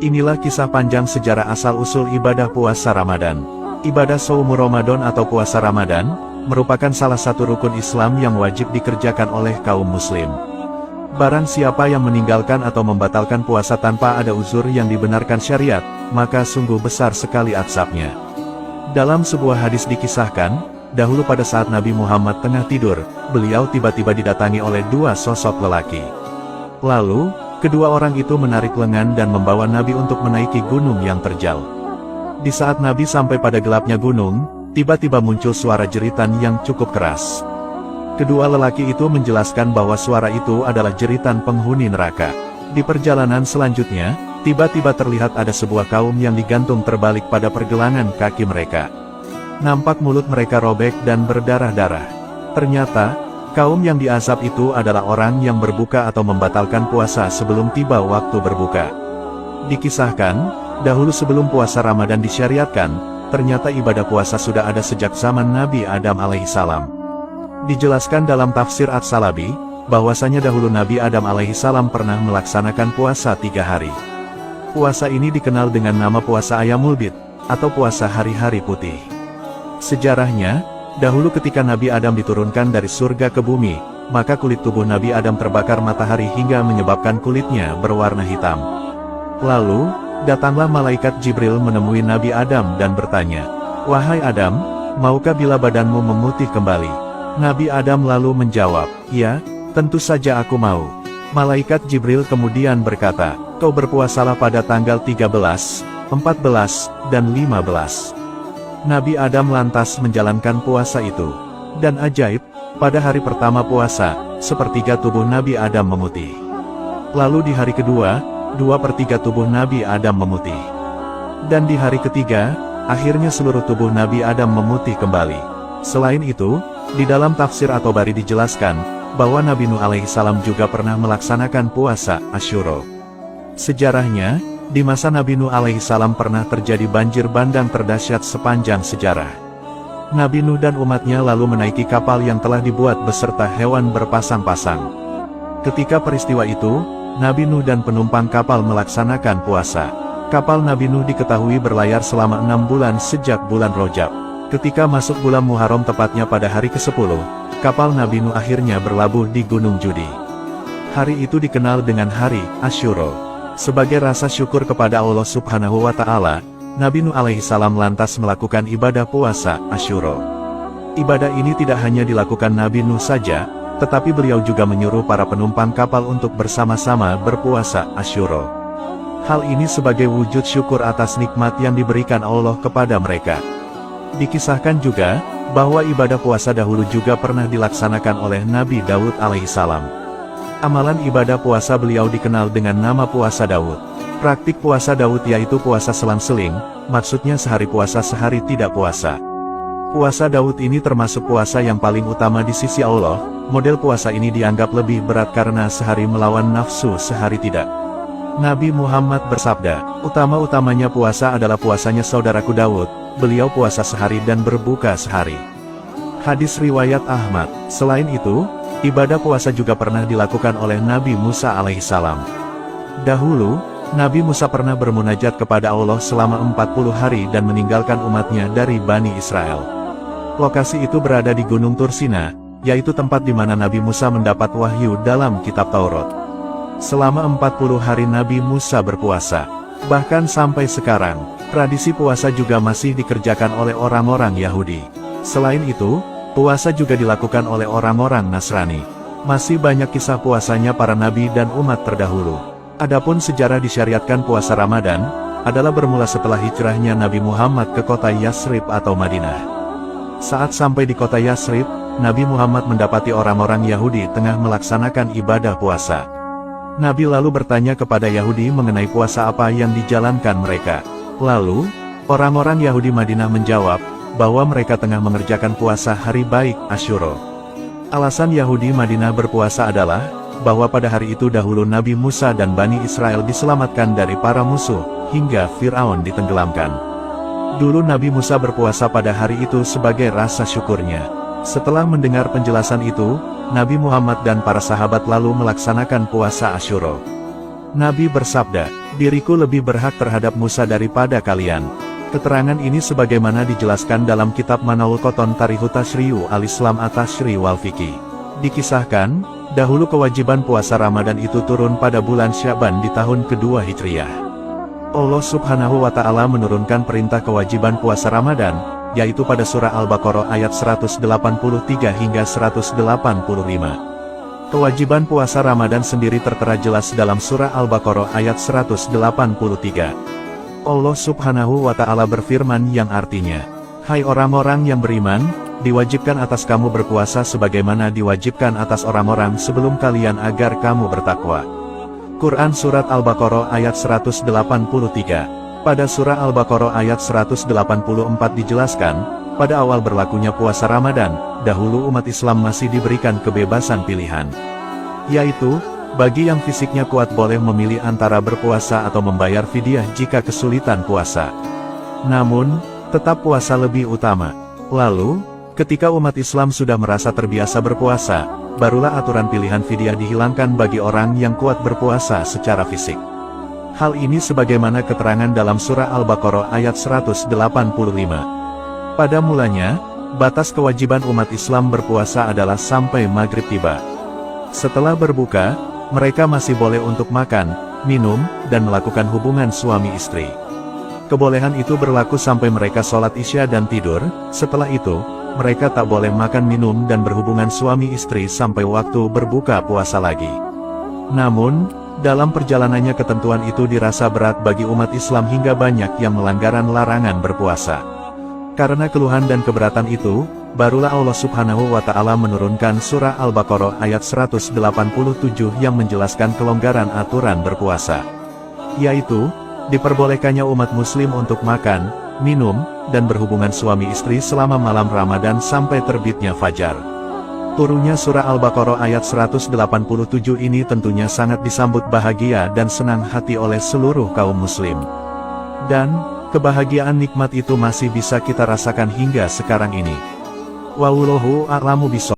Inilah kisah panjang sejarah asal-usul ibadah puasa Ramadan. Ibadah Shaum Ramadan atau puasa Ramadan, merupakan salah satu rukun Islam yang wajib dikerjakan oleh kaum muslim. Barang siapa yang meninggalkan atau membatalkan puasa tanpa ada uzur yang dibenarkan syariat, maka sungguh besar sekali azabnya. Dalam sebuah hadis dikisahkan, dahulu pada saat Nabi Muhammad tengah tidur, beliau tiba-tiba didatangi oleh dua sosok lelaki. Lalu, kedua orang itu menarik lengan dan membawa Nabi untuk menaiki gunung yang terjal. Di saat Nabi sampai pada gelapnya gunung, tiba-tiba muncul suara jeritan yang cukup keras. Kedua lelaki itu menjelaskan bahwa suara itu adalah jeritan penghuni neraka. Di perjalanan selanjutnya, tiba-tiba terlihat ada sebuah kaum yang digantung terbalik pada pergelangan kaki mereka. Nampak mulut mereka robek dan berdarah-darah. Ternyata, kaum yang diazab itu adalah orang yang berbuka atau membatalkan puasa sebelum tiba waktu berbuka. Dikisahkan, dahulu sebelum puasa Ramadan disyariatkan, ternyata ibadah puasa sudah ada sejak zaman Nabi Adam alaihissalam. Dijelaskan dalam tafsir At-Salabi, bahwasanya dahulu Nabi Adam alaihissalam pernah melaksanakan puasa 3 hari. Puasa ini dikenal dengan nama puasa Ayyamul Bid, atau puasa hari-hari putih. Sejarahnya, dahulu ketika Nabi Adam diturunkan dari surga ke bumi, maka kulit tubuh Nabi Adam terbakar matahari hingga menyebabkan kulitnya berwarna hitam. Lalu, datanglah malaikat Jibril menemui Nabi Adam dan bertanya, "Wahai Adam, maukah bila badanmu memutih kembali?" Nabi Adam lalu menjawab, "Ya, tentu saja aku mau." Malaikat Jibril kemudian berkata, "Kau berpuasalah pada tanggal 13, 14, dan 15. Nabi Adam lantas menjalankan puasa itu. Dan ajaib, pada hari pertama puasa, sepertiga tubuh Nabi Adam memutih. Lalu di hari kedua, 2/3 tubuh Nabi Adam memutih. Dan di hari ketiga, akhirnya seluruh tubuh Nabi Adam memutih kembali. Selain itu, di dalam tafsir At-Tabari dijelaskan, bahwa Nabi Nuh alaihissalam juga pernah melaksanakan puasa Asyura. Sejarahnya, di masa Nabi Nuh alaihissalam pernah terjadi banjir bandang terdahsyat sepanjang sejarah. Nabi Nuh dan umatnya lalu menaiki kapal yang telah dibuat beserta hewan berpasang-pasang. Ketika peristiwa itu, Nabi Nuh dan penumpang kapal melaksanakan puasa. Kapal Nabi Nuh diketahui berlayar selama 6 bulan sejak bulan Rajab. Ketika masuk bulan Muharram tepatnya pada hari ke-10, kapal Nabi Nuh akhirnya berlabuh di Gunung Judi. Hari itu dikenal dengan Hari Asyura. Sebagai rasa syukur kepada Allah Subhanahu wa Ta'ala, Nabi Nuh alaihissalam lantas melakukan ibadah puasa Asyura. Ibadah ini tidak hanya dilakukan Nabi Nuh saja, tetapi beliau juga menyuruh para penumpang kapal untuk bersama-sama berpuasa Asyura. Hal ini sebagai wujud syukur atas nikmat yang diberikan Allah kepada mereka. Dikisahkan juga, bahwa ibadah puasa dahulu juga pernah dilaksanakan oleh Nabi Daud alaihissalam. Amalan ibadah puasa beliau dikenal dengan nama puasa Daud. Praktik puasa Daud yaitu puasa selang-seling, maksudnya sehari puasa sehari tidak puasa. Puasa Daud ini termasuk puasa yang paling utama di sisi Allah. Model puasa ini dianggap lebih berat karena sehari melawan nafsu sehari tidak. Nabi Muhammad bersabda, "Utama-utamanya puasa adalah puasanya saudaraku Daud. Beliau puasa sehari dan berbuka sehari." Hadis riwayat Ahmad. Selain itu, ibadah puasa juga pernah dilakukan oleh Nabi Musa alaihissalam. Dahulu, Nabi Musa pernah bermunajat kepada Allah selama 40 hari dan meninggalkan umatnya dari Bani Israel. Lokasi itu berada di Gunung Tursina, yaitu tempat di mana Nabi Musa mendapat wahyu dalam kitab Taurat. Selama 40 hari Nabi Musa berpuasa. Bahkan sampai sekarang, tradisi puasa juga masih dikerjakan oleh orang-orang Yahudi. Selain itu, puasa juga dilakukan oleh orang-orang Nasrani. Masih banyak kisah puasanya para nabi dan umat terdahulu. Adapun sejarah disyariatkan puasa Ramadan, adalah bermula setelah hijrahnya Nabi Muhammad ke kota Yasrib atau Madinah. Saat sampai di kota Yasrib, Nabi Muhammad mendapati orang-orang Yahudi tengah melaksanakan ibadah puasa. Nabi lalu bertanya kepada Yahudi mengenai puasa apa yang dijalankan mereka. Lalu, orang-orang Yahudi Madinah menjawab, bahwa mereka tengah mengerjakan puasa hari baik Asyura. Alasan Yahudi Madinah berpuasa adalah, bahwa pada hari itu dahulu Nabi Musa dan Bani Israel diselamatkan dari para musuh, hingga Fir'aun ditenggelamkan. Dulu Nabi Musa berpuasa pada hari itu sebagai rasa syukurnya. Setelah mendengar penjelasan itu, Nabi Muhammad dan para sahabat lalu melaksanakan puasa Asyura. Nabi bersabda, "Diriku lebih berhak terhadap Musa daripada kalian." Keterangan ini sebagaimana dijelaskan dalam kitab Manaul Koton Tarihu Tashri'u al-Islam at-Tashri' wal Fiqih. Dikisahkan, dahulu kewajiban puasa Ramadan itu turun pada bulan Sya'ban di tahun kedua Hijriyah. Allah Subhanahu wa Ta'ala menurunkan perintah kewajiban puasa Ramadan, yaitu pada surah Al-Baqarah ayat 183 hingga 185. Kewajiban puasa Ramadan sendiri tertera jelas dalam surah Al-Baqarah ayat 183. Allah Subhanahu wa Ta'ala berfirman yang artinya, "Hai orang-orang yang beriman, diwajibkan atas kamu berpuasa sebagaimana diwajibkan atas orang-orang sebelum kalian agar kamu bertakwa." Quran Surat Al-Baqarah ayat 183. Pada surah Al-Baqarah ayat 184 dijelaskan, pada awal berlakunya puasa Ramadan, dahulu umat Islam masih diberikan kebebasan pilihan. Yaitu, bagi yang fisiknya kuat boleh memilih antara berpuasa atau membayar fidyah jika kesulitan puasa. Namun, tetap puasa lebih utama. Lalu, ketika umat Islam sudah merasa terbiasa berpuasa, barulah aturan pilihan fidyah dihilangkan bagi orang yang kuat berpuasa secara fisik. Hal ini sebagaimana keterangan dalam surah Al-Baqarah ayat 185. Pada mulanya, batas kewajiban umat Islam berpuasa adalah sampai maghrib tiba. Setelah berbuka, mereka masih boleh untuk makan, minum, dan melakukan hubungan suami istri. Kebolehan itu berlaku sampai mereka sholat isya dan tidur. Setelah itu, mereka tak boleh makan minum dan berhubungan suami istri sampai waktu berbuka puasa lagi. Namun, dalam perjalanannya ketentuan itu dirasa berat bagi umat Islam hingga banyak yang melanggaran larangan berpuasa. Karena keluhan dan keberatan itu, barulah Allah Subhanahu wa Ta'ala menurunkan surah Al-Baqarah ayat 187 yang menjelaskan kelonggaran aturan berpuasa. Yaitu, diperbolehkannya umat muslim untuk makan, minum, dan berhubungan suami istri selama malam Ramadan sampai terbitnya fajar. Turunnya surah Al-Baqarah ayat 187 ini tentunya sangat disambut bahagia dan senang hati oleh seluruh kaum muslim. Dan, kebahagiaan nikmat itu masih bisa kita rasakan hingga sekarang ini. Wallahu a'lamu bishawab.